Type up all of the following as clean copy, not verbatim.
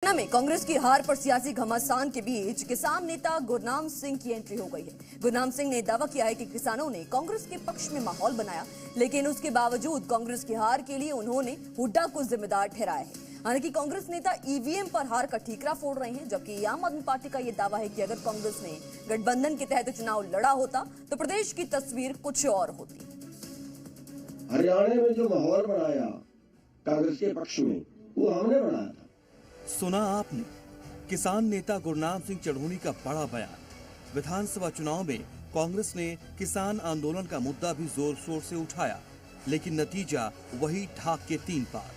हरियाणा में कांग्रेस की हार पर सियासी घमासान के बीच किसान नेता गुरनाम सिंह की एंट्री हो गई है। गुरनाम सिंह ने दावा किया है कि किसानों ने कांग्रेस के पक्ष में माहौल बनाया, लेकिन उसके बावजूद कांग्रेस की हार के लिए उन्होंने हुड्डा को जिम्मेदार ठहराया है। हालांकि कांग्रेस नेता ईवीएम पर हार का ठीकरा फोड़ रहे हैं, जबकि आम आदमी पार्टी का यह दावा है कि अगर कांग्रेस ने गठबंधन के तहत चुनाव लड़ा होता तो प्रदेश की तस्वीर कुछ और होती। हरियाणा में जो माहौल बनाया कांग्रेस के पक्ष में, वो हमने बनाया था। सुना आपने किसान नेता गुरनाम सिंह चढ़ूनी का बड़ा बयान। विधानसभा चुनाव में कांग्रेस ने किसान आंदोलन का मुद्दा भी जोर शोर से उठाया, लेकिन नतीजा वही ढाक के 3 पार।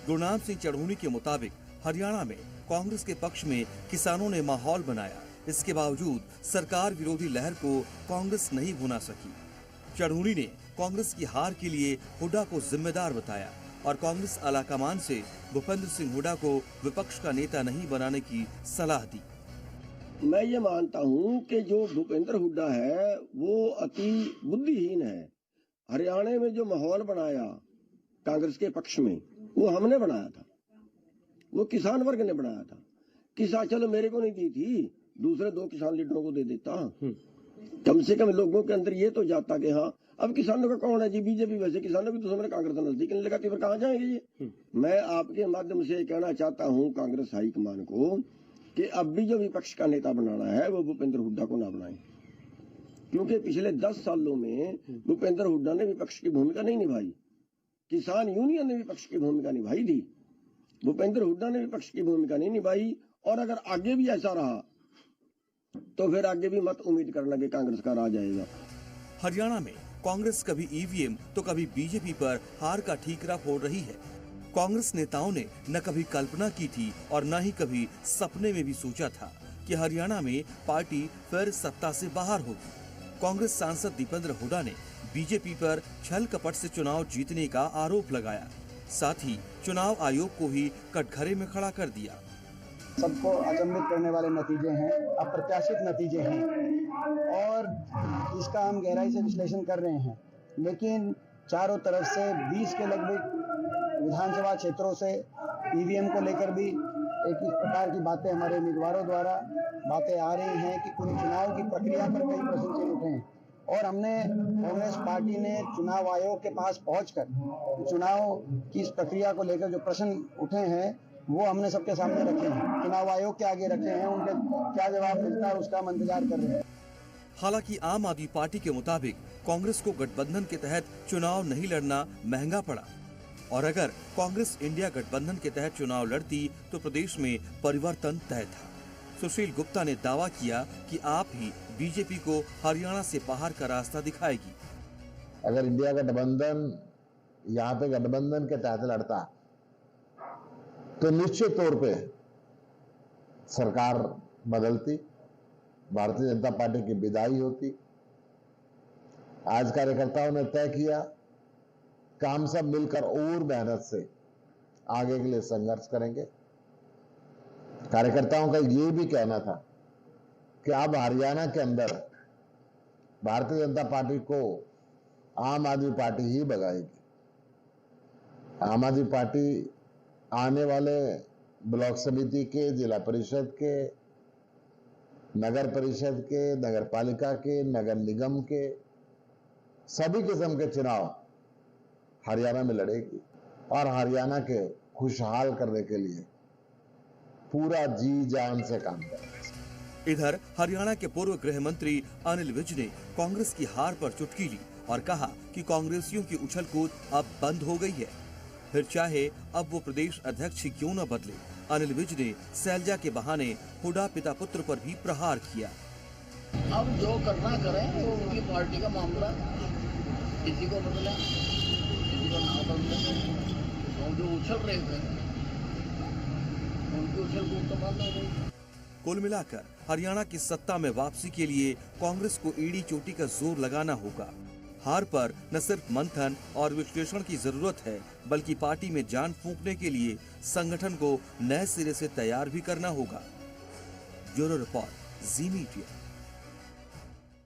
गुरनाम सिंह चढ़ूनी के मुताबिक हरियाणा में कांग्रेस के पक्ष में किसानों ने माहौल बनाया, इसके बावजूद सरकार विरोधी लहर को कांग्रेस नहीं भुना सकी। चढ़ूनी ने कांग्रेस की हार के लिए हुड्डा को जिम्मेदार बताया और कांग्रेस आलाकमान से भूपेंद्र सिंह हुड्डा को विपक्ष का नेता नहीं बनाने की सलाह दी। मैं ये मानता हूँ कि जो भूपेंद्र हुड्डा है वो अति बुद्धिहीन है। हरियाणा में जो माहौल बनाया कांग्रेस के पक्ष में, वो हमने बनाया था, वो किसान वर्ग ने बनाया था। किसान चलो मेरे को नहीं दी थी, दूसरे 2 किसान लीडरों को दे देता। कम से कम लोगों के अंदर ये तो जाता कि हाँ अब किसानों का कौन है जी, बीजेपी। वैसे किसानों की दुश्मन कांग्रेस नजदीक नहीं लगाती, फिर कहाँ जाएंगे ये। मैं आपके माध्यम से कहना चाहता हूँ कांग्रेस हाईकमान को कि अब भी जो विपक्ष का नेता बनाना है वो भूपेंद्र हुड्डा को ना बनाए, क्योंकि पिछले 10 सालों में भूपेंद्र हुड्डा ने विपक्ष की भूमिका नहीं निभाई। किसान यूनियन ने विपक्ष की भूमिका निभाई थी, भूपेंद्र हुड्डा ने विपक्ष की भूमिका नहीं निभाई। और अगर आगे भी ऐसा रहा तो फिर आगे भी मत उम्मीद करना कि कांग्रेस का राज आएगा। हरियाणा में कांग्रेस कभी ईवीएम तो कभी बीजेपी पर हार का ठीकरा फोड़ रही है। कांग्रेस नेताओं ने न कभी कल्पना की थी और न ही कभी सपने में भी सोचा था कि हरियाणा में पार्टी फिर सत्ता से बाहर होगी। कांग्रेस सांसद दीपेंद्र हुड्डा ने बीजेपी पर छल कपट से चुनाव जीतने का आरोप लगाया, साथ ही चुनाव आयोग को ही कटघरे में खड़ा कर दिया। सबको अचंभित करने वाले नतीजे हैं, अप्रत्याशित नतीजे हैं और इसका हम गहराई से विश्लेषण कर रहे हैं। लेकिन चारों तरफ से 20 के लगभग विधानसभा क्षेत्रों से ईवीएम को लेकर भी एक इस प्रकार की बातें हमारे उम्मीदवारों द्वारा बातें आ रही हैं कि पूरी चुनाव की प्रक्रिया पर कई प्रश्न चिन्ह उठे हैं। और हमने कांग्रेस पार्टी ने चुनाव आयोग के पास पहुंचकर चुनाव की इस प्रक्रिया को लेकर जो प्रश्न उठे हैं वो हमने सबके सामने रखे हैं, चुनाव आयोग के आगे रखे हैं। उनके क्या जवाब मिलता है उसका हम इंतजार कर रहे हैं। हालांकि आम आदमी पार्टी के मुताबिक कांग्रेस को गठबंधन के तहत चुनाव नहीं लड़ना महंगा पड़ा और अगर कांग्रेस इंडिया गठबंधन के तहत चुनाव लड़ती तो प्रदेश में परिवर्तन तय था। सुशील गुप्ता ने दावा किया कि आप ही बीजेपी को हरियाणा से बाहर का रास्ता दिखाएगी। अगर इंडिया गठबंधन यहाँ पे गठबंधन के तहत लड़ता तो निश्चित तौर पे सरकार बदलती, भारतीय जनता पार्टी की विदाई होती। आज कार्यकर्ताओं ने तय किया कि हम सब मिलकर और मेहनत से आगे के लिए संघर्ष करेंगे। कार्यकर्ताओं का ये भी कहना था कि अब हरियाणा के अंदर भारतीय जनता पार्टी को आम आदमी पार्टी ही भगाएगी। आम आदमी पार्टी आने वाले ब्लॉक समिति के, जिला परिषद के, नगर परिषद के, नगर पालिका के, नगर निगम के सभी किस्म के चुनाव हरियाणा में लड़ेगी और हरियाणा के खुशहाल करने के लिए पूरा जी जान से काम करेगी। इधर हरियाणा के पूर्व गृह मंत्री अनिल विज ने कांग्रेस की हार पर चुटकी ली और कहा कि कांग्रेसियों की उछल-कूद अब बंद हो गई है, फिर चाहे अब वो प्रदेश अध्यक्ष ही क्यों न बदले। अनिल विज ने सैलजा के बहाने हुड्डा पिता पुत्र पर भी प्रहार किया। अब जो करना करें वो उनकी पार्टी का मामला, किसी को बदले किसी को ना बदले, और जो उछल रहे थे उनकी उछल कूद तो बंद हो गई। कुल मिलाकर हरियाणा की सत्ता में वापसी के लिए कांग्रेस को एड़ी चोटी का जोर लगाना होगा। हार पर न सिर्फ मंथन और विश्लेषण की जरूरत है, बल्कि पार्टी में जान फूंकने के लिए संगठन को नए सिरे से तैयार भी करना होगा। ब्यूरो रिपोर्ट, जी मीडिया।